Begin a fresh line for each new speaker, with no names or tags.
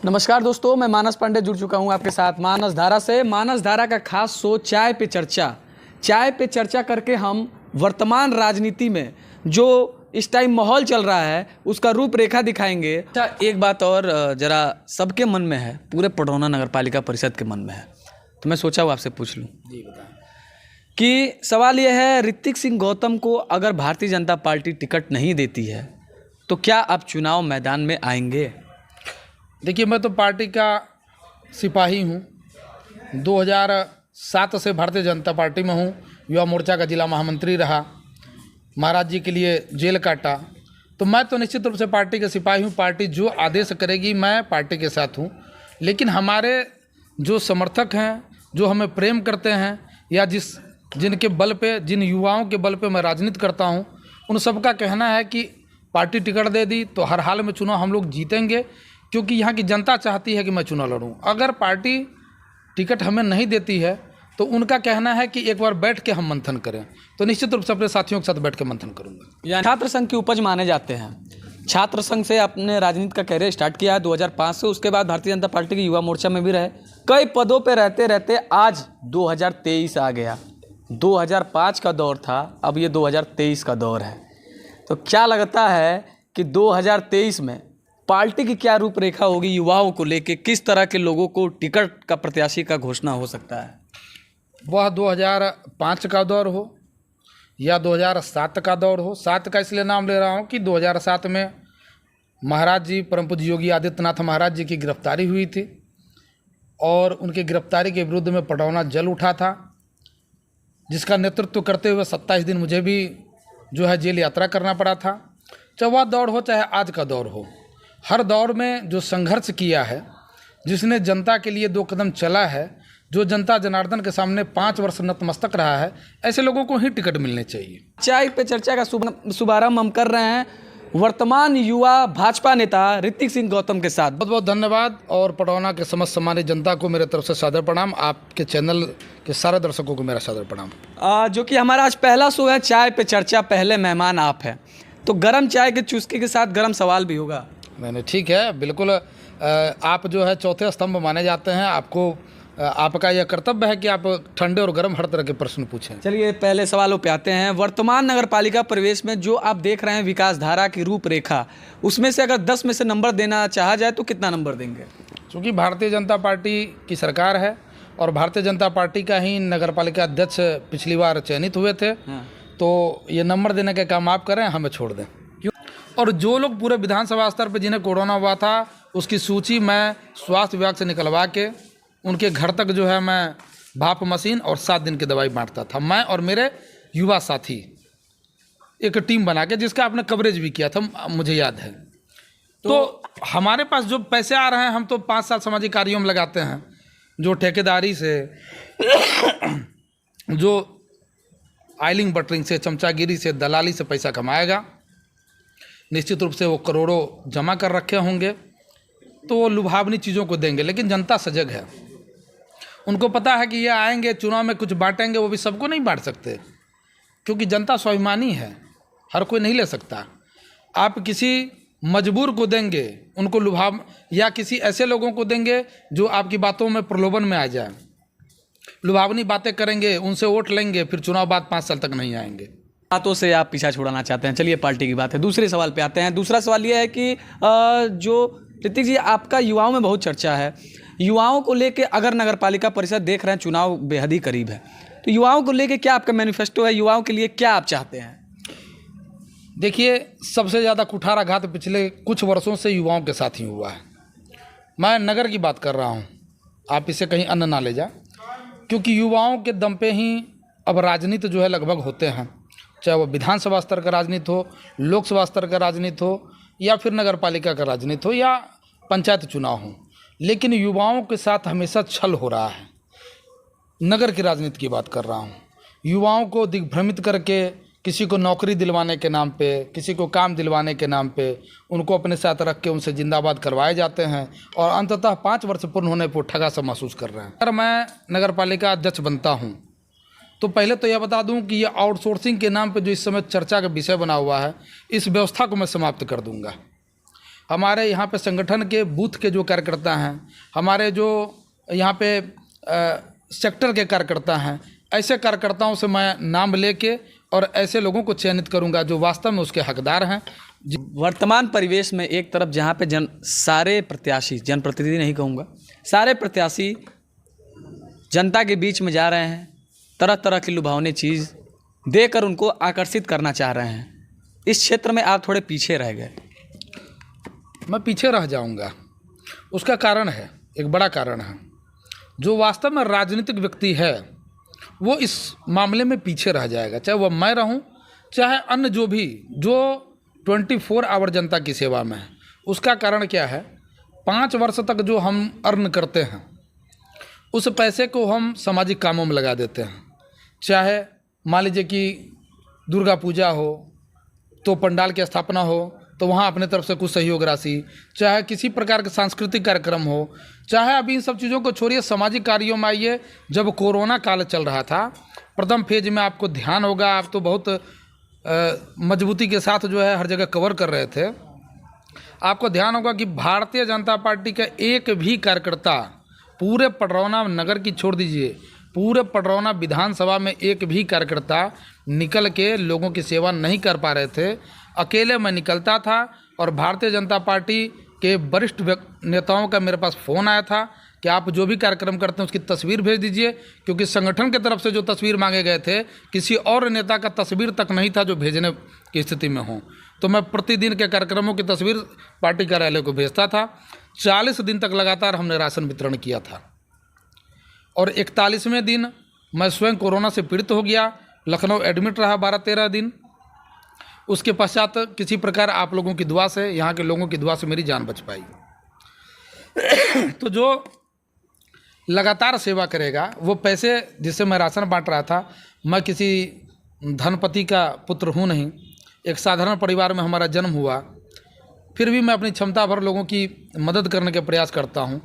नमस्कार दोस्तों, मैं मानस पांडे जुड़ चुका हूं आपके साथ मानस धारा से। मानस धारा का खास शो चाय पे चर्चा करके हम वर्तमान राजनीति में जो इस टाइम माहौल चल रहा है उसका रूपरेखा दिखाएंगे। अच्छा, एक बात और जरा सबके मन में है, पूरे पडरौना नगर पालिका परिषद के मन में है, तो मैं सोचा वो आपसे पूछ लूँ।
जी बताएं।
कि सवाल यह है, ऋतिक सिंह गौतम को अगर भारतीय जनता पार्टी टिकट नहीं देती है तो क्या आप चुनाव मैदान में आएंगे?
देखिए, मैं तो पार्टी का सिपाही हूँ। 2007 से भारतीय जनता पार्टी में हूँ। युवा मोर्चा का जिला महामंत्री रहा, महाराज जी के लिए जेल काटा। तो मैं तो निश्चित रूप से पार्टी का सिपाही हूँ। पार्टी जो आदेश करेगी मैं पार्टी के साथ हूँ। लेकिन हमारे जो समर्थक हैं, जो हमें प्रेम करते हैं, या जिनके बल पे, जिन युवाओं के बल पे मैं राजनीति करता हूँ, उन सबका कहना है कि पार्टी टिकट दे दी तो हर हाल में चुनाव हम लोग जीतेंगे, क्योंकि यहाँ की जनता चाहती है कि मैं चुनाव लड़ूं। अगर पार्टी टिकट हमें नहीं देती है तो उनका कहना है कि एक बार बैठ के हम मंथन करें। तो निश्चित रूप से अपने साथियों के साथ बैठ के मंथन करूंगा।
छात्र संघ की उपज माने जाते हैं। छात्र संघ से अपने राजनीति का कैरियर स्टार्ट किया है 2005 से। उसके बाद भारतीय जनता पार्टी की युवा मोर्चा में भी रहे। कई पदों पर रहते रहते आज 2023 आ गया। 2005 का दौर था, अब ये 2023 का दौर है। तो क्या लगता है कि 2023 में पार्टी की क्या रूपरेखा होगी? युवाओं को लेके किस तरह के लोगों को टिकट का प्रत्याशी का घोषणा हो सकता है?
वह 2005 का दौर हो या 2007 का दौर हो। 7 का इसलिए नाम ले रहा हूँ कि 2007 में महाराज जी, परम पूज्य योगी आदित्यनाथ महाराज जी की गिरफ्तारी हुई थी और उनकी गिरफ्तारी के विरुद्ध में पडरौना जल उठा था, जिसका नेतृत्व करते हुए 27 दिन मुझे भी जो है जेल यात्रा करना पड़ा था। चाहे वह दौर हो चाहे आज का दौर हो, हर दौर में जो संघर्ष किया है, जिसने जनता के लिए 2 कदम चला है, जो जनता जनार्दन के सामने 5 वर्ष नतमस्तक रहा है, ऐसे लोगों को ही टिकट मिलने चाहिए।
चाय पे चर्चा का शुभारंभ हम कर रहे हैं वर्तमान युवा भाजपा नेता ऋतिक सिंह गौतम के साथ।
बहुत बहुत धन्यवाद और पडरौना के समस्त सम्मानित जनता को मेरे तरफ से सादर प्रणाम। आपके चैनल के सारे दर्शकों को मेरा सादर प्रणाम।
जो कि हमारा आज पहला शो है चाय पे चर्चा। पहले मेहमान आप हैं, तो गर्म चाय के चुस्की के साथ गर्म सवाल भी होगा।
नहीं, ठीक है, बिल्कुल। आप जो है चौथे स्तंभ माने जाते हैं। आपका यह कर्तव्य है कि आप ठंडे और गर्म हर तरह के प्रश्न पूछें।
चलिए पहले सवालों पे आते हैं। वर्तमान नगर पालिका परिवेश में जो आप देख रहे हैं विकास धारा की रूपरेखा, उसमें से अगर 10 में से नंबर देना चाहा जाए तो कितना नंबर देंगे?
क्योंकि भारतीय जनता पार्टी की सरकार है और भारतीय जनता पार्टी का ही नगर पालिका अध्यक्ष पिछली बार चयनित हुए थे। तो ये नंबर देने का काम आप करें, हमें छोड़ दें। और जो लोग पूरे विधानसभा स्तर पर जिन्हें कोरोना हुआ था, उसकी सूची मैं स्वास्थ्य विभाग से निकलवा के उनके घर तक जो है मैं भाप मशीन और 7 दिन की दवाई बांटता था। मैं और मेरे युवा साथी एक टीम बना के, जिसका आपने कवरेज भी किया था, मुझे याद है। तो हमारे पास जो पैसे आ रहे हैं, हम तो 5 साल सामाजिक कार्यों में लगाते हैं। जो ठेकेदारी से, जो आइलिंग बटरिंग से, चमचागिरी से, दलाली से पैसा कमाएगा, निश्चित रूप से वो करोड़ों जमा कर रखे होंगे, तो वो लुभावनी चीज़ों को देंगे। लेकिन जनता सजग है, उनको पता है कि ये आएंगे, चुनाव में कुछ बांटेंगे। वो भी सबको नहीं बांट सकते, क्योंकि जनता स्वाभिमानी है, हर कोई नहीं ले सकता। आप किसी मजबूर को देंगे, उनको लुभाव, या किसी ऐसे लोगों को देंगे जो आपकी बातों में प्रलोभन में आ जाए, लुभावनी बातें करेंगे, उनसे वोट लेंगे, फिर चुनाव बाद 5 साल तक नहीं आएंगे।
बातों से आप पीछा छुड़ाना चाहते हैं। चलिए पार्टी की बात है, दूसरे सवाल पे आते हैं। दूसरा सवाल ये है कि जो ऋतिक जी, आपका युवाओं में बहुत चर्चा है। युवाओं को लेके अगर नगर पालिका परिषद देख रहे हैं, चुनाव बेहद ही करीब है, तो युवाओं को लेके क्या आपका मैनिफेस्टो है? युवाओं के लिए क्या आप चाहते हैं?
देखिए, सबसे ज़्यादा कुठाराघात पिछले कुछ वर्षों से युवाओं के साथ ही हुआ है। मैं नगर की बात कर रहा हूँ, आप इसे कहीं अन्य ना ले जा, क्योंकि युवाओं के दम पे ही अब राजनीति जो है लगभग होते हैं। चाहे वो विधानसभा स्तर का राजनीति हो, लोकसभा स्तर का राजनीति हो, या फिर नगर पालिका का राजनीति हो, या पंचायत चुनाव हो। लेकिन युवाओं के साथ हमेशा छल हो रहा है। नगर की राजनीति की बात कर रहा हूँ। युवाओं को दिग्भ्रमित करके, किसी को नौकरी दिलवाने के नाम पे, किसी को काम दिलवाने के नाम पे, उनको अपने साथ रख के उनसे जिंदाबाद करवाए जाते हैं, और अंततः 5 वर्ष पूर्ण होने पर ठगा सा महसूस कर रहे हैं। अगर मैं नगर पालिका अध्यक्ष बनता हूँ तो पहले तो यह बता दूं कि ये आउटसोर्सिंग के नाम पे जो इस समय चर्चा का विषय बना हुआ है, इस व्यवस्था को मैं समाप्त कर दूंगा। हमारे यहाँ पे संगठन के बूथ के जो कार्यकर्ता हैं, हमारे जो यहाँ पे सेक्टर के कार्यकर्ता हैं, ऐसे कार्यकर्ताओं से मैं नाम लेके और ऐसे लोगों को चयनित करूंगा जो वास्तव में उसके हकदार हैं।
वर्तमान परिवेश में एक तरफ जहाँ पे सारे प्रत्याशी, जनप्रतिनिधि नहीं कहूँगा, सारे प्रत्याशी जनता के बीच में जा रहे हैं, तरह तरह की लुभावनी चीज़ देकर उनको आकर्षित करना चाह रहे हैं। इस क्षेत्र में आप थोड़े पीछे रह गए।
मैं पीछे रह जाऊंगा, उसका कारण है, एक बड़ा कारण है। जो वास्तव में राजनीतिक व्यक्ति है वो इस मामले में पीछे रह जाएगा, चाहे वह मैं रहूं, चाहे अन्य जो 24 आवर जनता की सेवा में है। उसका कारण क्या है, 5 वर्ष तक जो हम अर्न करते हैं उस पैसे को हम सामाजिक कामों में लगा देते हैं। चाहे मान लीजिए कि दुर्गा पूजा हो तो पंडाल की स्थापना हो तो वहाँ अपने तरफ से कुछ सहयोग राशि, चाहे किसी प्रकार के सांस्कृतिक कार्यक्रम हो, चाहे अभी इन सब चीज़ों को छोड़िए, सामाजिक कार्यों में आइए। जब कोरोना काल चल रहा था, प्रथम फेज में आपको ध्यान होगा, आप तो बहुत मजबूती के साथ जो है हर जगह कवर कर रहे थे। आपको ध्यान होगा कि भारतीय जनता पार्टी का एक भी कार्यकर्ता पूरे पडरौना नगर की छोड़ दीजिए, पूरे पडरौना विधानसभा में एक भी कार्यकर्ता निकल के लोगों की सेवा नहीं कर पा रहे थे। अकेले मैं निकलता था और भारतीय जनता पार्टी के वरिष्ठ नेताओं का मेरे पास फ़ोन आया था कि आप जो भी कार्यक्रम करते हैं उसकी तस्वीर भेज दीजिए, क्योंकि संगठन की तरफ से जो तस्वीर मांगे गए थे किसी और नेता का तस्वीर तक नहीं था जो भेजने की स्थिति में हो। तो मैं प्रतिदिन के कार्यक्रमों की तस्वीर पार्टी कार्यालय को भेजता था। 40 दिन तक लगातार हमने राशन वितरण किया था और 41वें दिन मैं स्वयं कोरोना से पीड़ित हो गया, लखनऊ एडमिट रहा 12-13 दिन। उसके पश्चात किसी प्रकार आप लोगों की दुआ से, यहाँ के लोगों की दुआ से मेरी जान बच पाई। तो जो लगातार सेवा करेगा, वो पैसे जिससे मैं राशन बांट रहा था, मैं किसी धनपति का पुत्र हूँ नहीं, एक साधारण परिवार में हमारा जन्म हुआ, फिर भी मैं अपनी क्षमता भर लोगों की मदद करने के प्रयास करता हूँ।